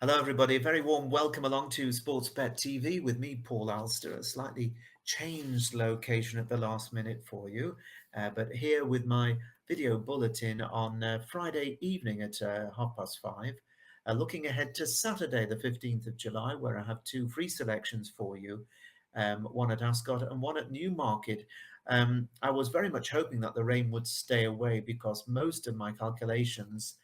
Hello, everybody. A very warm welcome along to Sportsbet TV with me, Paul Alster. A slightly changed location at the last minute for you, but here with my video bulletin on Friday evening at 5:30, looking ahead to Saturday, the 15th of July, where I have two free selections for you, one at Ascot and one at Newmarket. I was very much hoping that the rain would stay away because most of my calculations,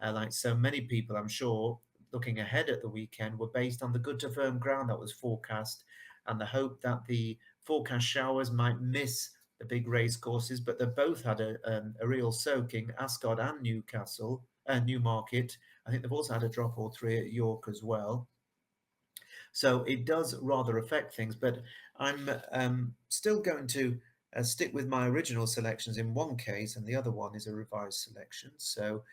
like so many people, I'm sure, looking ahead at the weekend were based on the good to firm ground that was forecast and the hope that the forecast showers might miss the big race courses, but they both had a real soaking, Ascot and Newmarket. I think they've also had a drop or three at York as well. So it does rather affect things, but I'm still going to stick with my original selections in one case, and the other one is a revised selection. So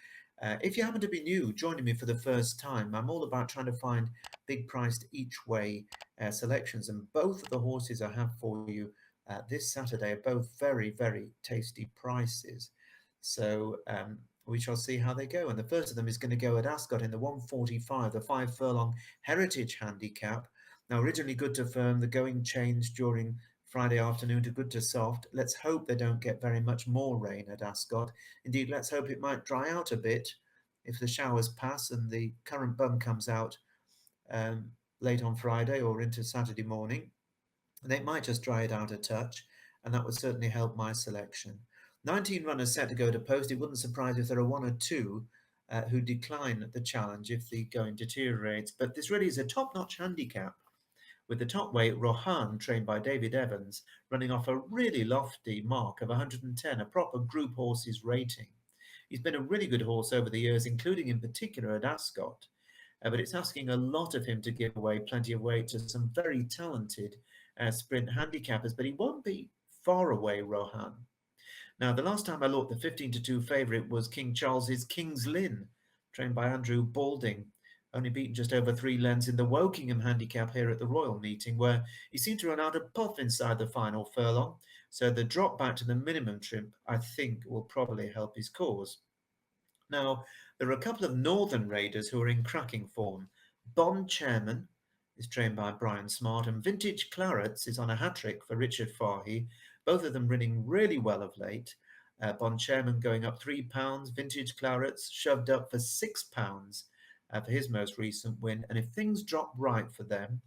if you happen to be new, joining me for the first time, I'm all about trying to find big priced each way selections, and both of the horses I have for you this Saturday are both very, very tasty prices. So we shall see how they go. And the first of them is going to go at Ascot in the 145, the 5 furlong Heritage handicap. Now, originally good to firm, the going changed during Friday afternoon to good to soft. Let's hope they don't get very much more rain at Ascot. Indeed, let's hope it might dry out a bit if the showers pass and the current bum comes out um, late on Friday or into Saturday morning. And it might just dry it out a touch, and that would certainly help my selection. 19 runners set to go to post. It wouldn't surprise if there are one or two who decline the challenge if the going deteriorates. But this really is a top-notch handicap, with the top weight Rohan, trained by David Evans, running off a really lofty mark of 110, a proper group horse's rating. He's been a really good horse over the years, including in particular at Ascot, but it's asking a lot of him to give away plenty of weight to some very talented sprint handicappers, but he won't be far away, Rohan. Now, the last time I looked, the 15 to 2 favourite was King Charles's King's Lynn, trained by Andrew Balding, only beaten just over 3 lengths in the Wokingham handicap here at the Royal Meeting, where he seemed to run out of puff inside the final furlong. So the drop back to the minimum trip, I think, will probably help his cause. Now, there are a couple of Northern Raiders who are in cracking form. Bond Chairman is trained by Brian Smart, and Vintage Clarets is on a hat-trick for Richard Fahey, both of them running really well of late. Bond Chairman going up £3, Vintage Clarets shoved up for £6 for his most recent win. And if things drop right for them,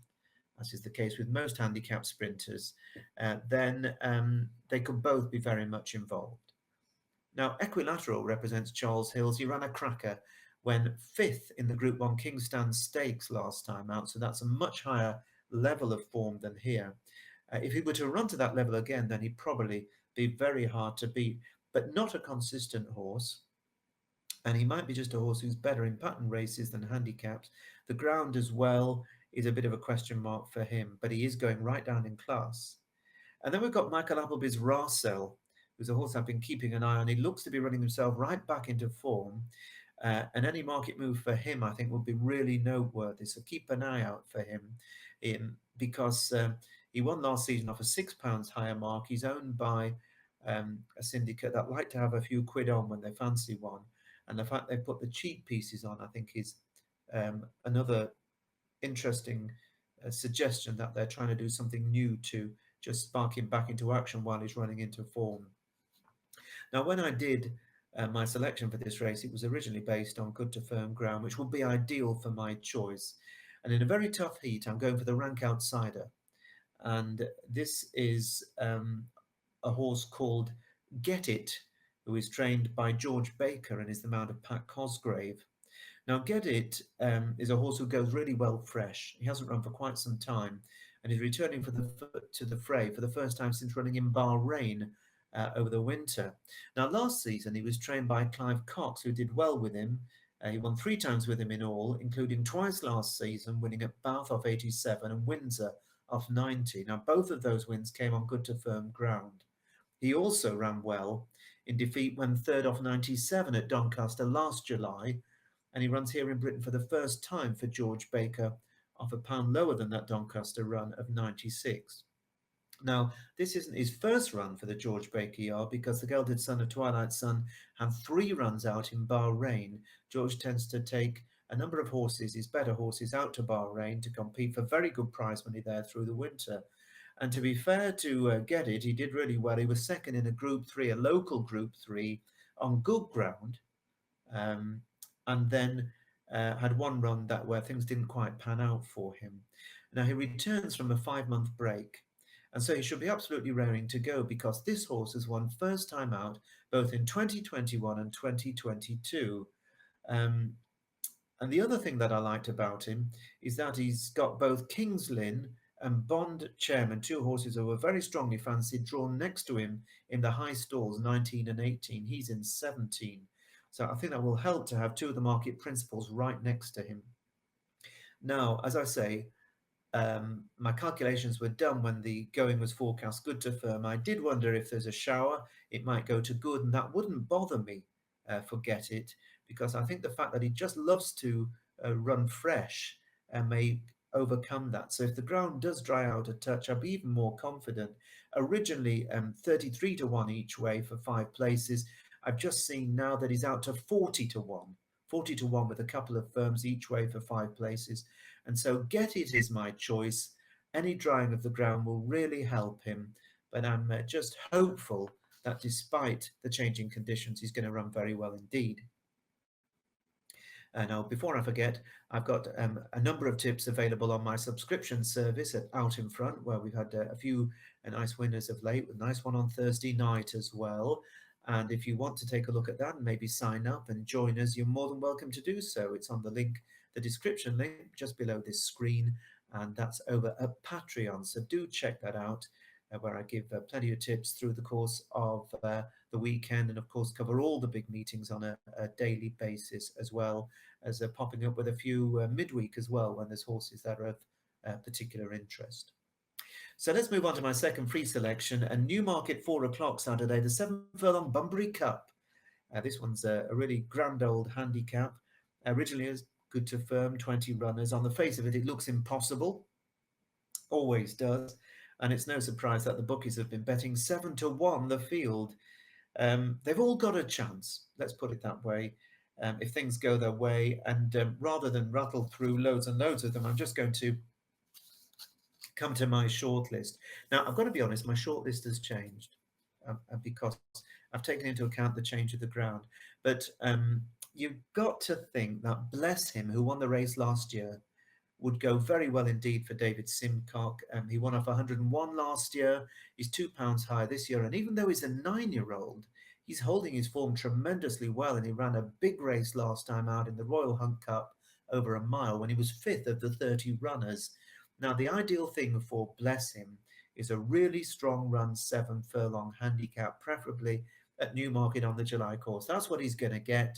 as is the case with most handicap sprinters, then they could both be very much involved. Now, Equilateral represents Charles Hills. He ran a cracker when fifth in the Group 1 Kingston Stakes last time out, so that's a much higher level of form than here. If he were to run to that level again, then he'd probably be very hard to beat, but not a consistent horse. And he might be just a horse who's better in pattern races than handicaps. The ground as well is a bit of a question mark for him, but he is going right down in class. And then we've got Michael Appleby's Racel, who's a horse I've been keeping an eye on. He looks to be running himself right back into form. And any market move for him, I think, would be really noteworthy. So keep an eye out for him because he won last season off a £6 higher mark. He's owned by a syndicate that like to have a few quid on when they fancy one. And the fact they put the cheap pieces on, I think, is another interesting suggestion that they're trying to do something new to just spark him back into action while he's running into form. Now, when I did my selection for this race, it was originally based on good to firm ground, which would be ideal for my choice. And in a very tough heat, I'm going for the rank outsider. And this is a horse called Get It, who is trained by George Baker and is the mount of Pat Cosgrave. Now, Get It is a horse who goes really well fresh. He hasn't run for quite some time and is returning to the fray for the first time since running in Bahrain over the winter. Now, last season, he was trained by Clive Cox, who did well with him. He won 3 times with him in all, including twice last season, winning at Bath off 87 and Windsor off 90. Now, both of those wins came on good to firm ground. He also ran well in defeat when third off 97 at Doncaster last July, and he runs here in Britain for the first time for George Baker off a pound lower than that Doncaster run of 96. Now, this isn't his first run for the George Baker yard because the gelded son of Twilight Sun had 3 runs out in Bahrain. George tends to take a number of horses, his better horses, out to Bahrain to compete for very good prize money there through the winter. And to be fair to Get It, he did really well. He was second in a Group 3, a local Group 3, on good ground, um, and then had one run that where things didn't quite pan out for him. Now he returns from a 5-month break, and so he should be absolutely raring to go because this horse has won first time out both in 2021 and 2022. Um, and the other thing that I liked about him is that he's got both King's Lynn and Bond Chairman, two horses who were very strongly fancied, drawn next to him in the high stalls, 19 and 18. He's in 17. So I think that will help to have two of the market principals right next to him. Now, as I say, my calculations were done when the going was forecast good to firm. I did wonder if there's a shower, it might go to good, and that wouldn't bother me, Forget It, because I think the fact that he just loves to run fresh may overcome that. So if the ground does dry out a touch, I'll be even more confident. Originally, 33 to 1 each way for 5 places. I've just seen now that he's out to 40 to 1. 40 to 1 with a couple of firms each way for 5 places. And so Get It is my choice. Any drying of the ground will really help him. But I'm just hopeful that despite the changing conditions, he's going to run very well indeed. Now, before I forget, I've got a number of tips available on my subscription service at Out in Front, where we've had a few nice winners of late, with a nice one on Thursday night as well. And if you want to take a look at that and maybe sign up and join us, you're more than welcome to do so. It's on the link, the description link just below this screen, and that's over at Patreon. So do check that out, where I give plenty of tips through the course of the weekend, and of course cover all the big meetings on a daily basis, as well as popping up with a few midweek as well when there's horses that are of particular interest. So let's move on to my second free selection, a Newmarket 4 o'clock Saturday, the 7 furlong Bunbury Cup. This one's a really grand old handicap. Originally is good to firm, 20 runners. On the face of it, it looks impossible. Always does. And it's no surprise that the bookies have been betting 7 to 1 the field. They've all got a chance, let's put it that way, if things go their way. And rather than rattle through loads and loads of them, I'm just going to come to my shortlist. Now, I've got to be honest, my shortlist has changed because I've taken into account the change of the ground. But you've got to think that Bless Him, who won the race last year, would go very well indeed for David Simcock. He won off 101 last year. He's £2 higher this year. And even though he's a 9-year-old, he's holding his form tremendously well. And he ran a big race last time out in the Royal Hunt Cup over a mile when he was 5th of the 30 runners. Now, the ideal thing for Bless Him is a really strong run 7 furlong handicap, preferably at Newmarket on the July course. That's what he's going to get.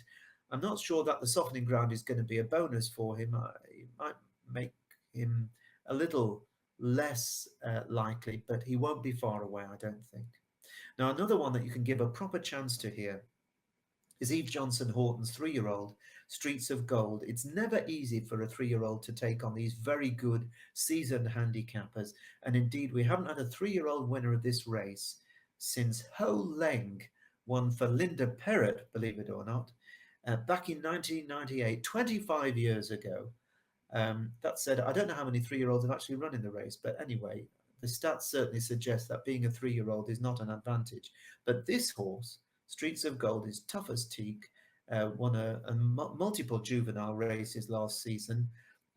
I'm not sure that the softening ground is going to be a bonus for him. It might make him a little less likely, but he won't be far away, I don't think. Now, another one that you can give a proper chance to here is Eve Johnson Horton's 3-year-old, Streets of Gold. It's never easy for a 3-year-old to take on these very good seasoned handicappers. And indeed, we haven't had a 3-year-old winner of this race since Ho Leng won for Linda Perrott, believe it or not, back in 1998, 25 years ago. That said, I don't know how many 3-year-olds have actually run in the race, but anyway, the stats certainly suggest that being a 3-year-old is not an advantage. But this horse, Streets of Gold, is tough as teak, won multiple juvenile races last season,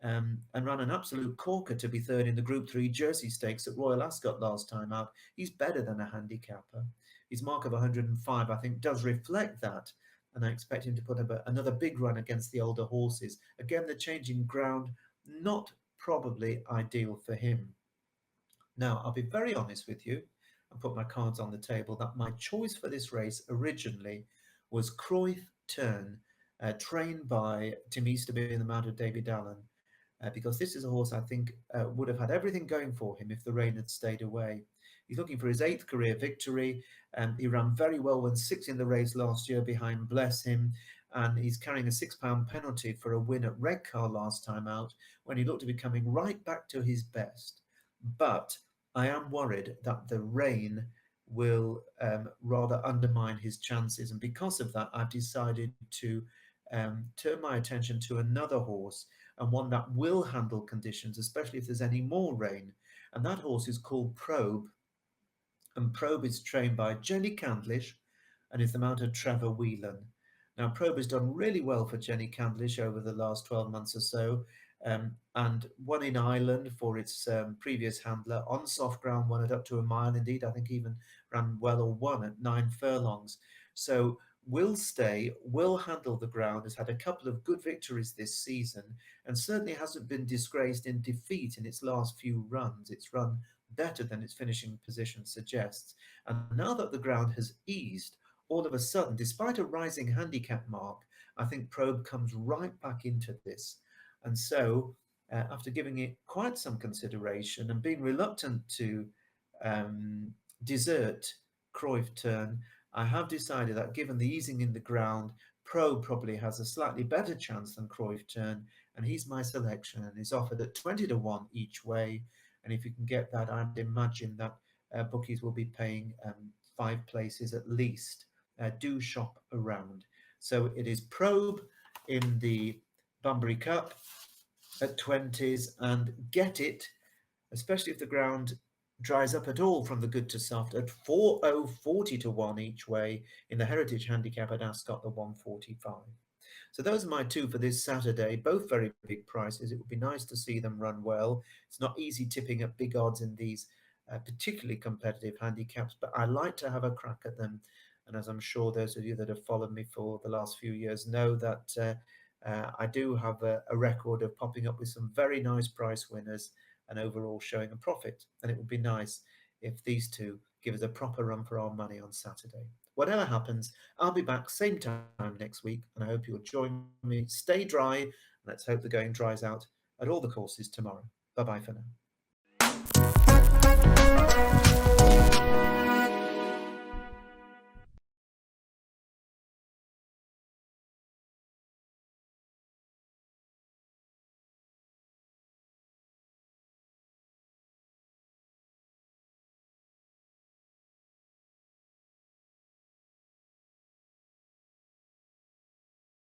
and ran an absolute corker to be third in the Group 3 Jersey Stakes at Royal Ascot last time out. He's better than a handicapper. His mark of 105, I think, does reflect that, and I expect him to put up another big run against the older horses. Again, the changing ground, not probably ideal for him. Now, I'll be very honest with you and put my cards on the table that my choice for this race originally was Cruyff Turn, trained by Tim Easterby in the mount of David Allen, because this is a horse I think would have had everything going for him if the rain had stayed away. He's looking for his 8th career victory. He ran very well when 6th in the race last year behind Bless Him, and he's carrying a £6 penalty for a win at Redcar last time out when he looked to be coming right back to his best. But I am worried that the rain will rather undermine his chances, and because of that, I've decided to turn my attention to another horse, and one that will handle conditions, especially if there's any more rain. And that horse is called Probe, and Probe is trained by Jenny Candlish and is the mount of Trevor Whelan. Now, Probe has done really well for Jenny Candlish over the last 12 months or so, and won in Ireland for its previous handler. On soft ground, won it up to a mile. Indeed, I think even ran well or won at 9 furlongs. So will stay, will handle the ground, has had a couple of good victories this season, and certainly hasn't been disgraced in defeat in its last few runs. It's run better than its finishing position suggests. And now that the ground has eased, all of a sudden, despite a rising handicap mark, I think Probe comes right back into this. And so, after giving it quite some consideration and being reluctant to um, desert Cruyff Turn, I have decided that given the easing in the ground, Probe probably has a slightly better chance than Cruyff Turn, and he's my selection and is offered at 20 to 1 each way. And if you can get that, I'd imagine that bookies will be paying 5 places at least. Do shop around. So it is Probe in the Bunbury Cup at 20s, and get it, especially if the ground dries up at all from the good to soft, at 40 to 1 each way in the Heritage Handicap at Ascot, the 145. So those are my two for this Saturday, both very big prices. It would be nice to see them run well. It's not easy tipping at big odds in these particularly competitive handicaps, but I like to have a crack at them. And as I'm sure those of you that have followed me for the last few years know that I do have a record of popping up with some very nice price winners and overall showing a profit. And it would be nice if these two give us a proper run for our money on Saturday. Whatever happens, I'll be back same time next week, and I hope you'll join me. Stay dry, and let's hope the going dries out at all the courses tomorrow. Bye bye for now.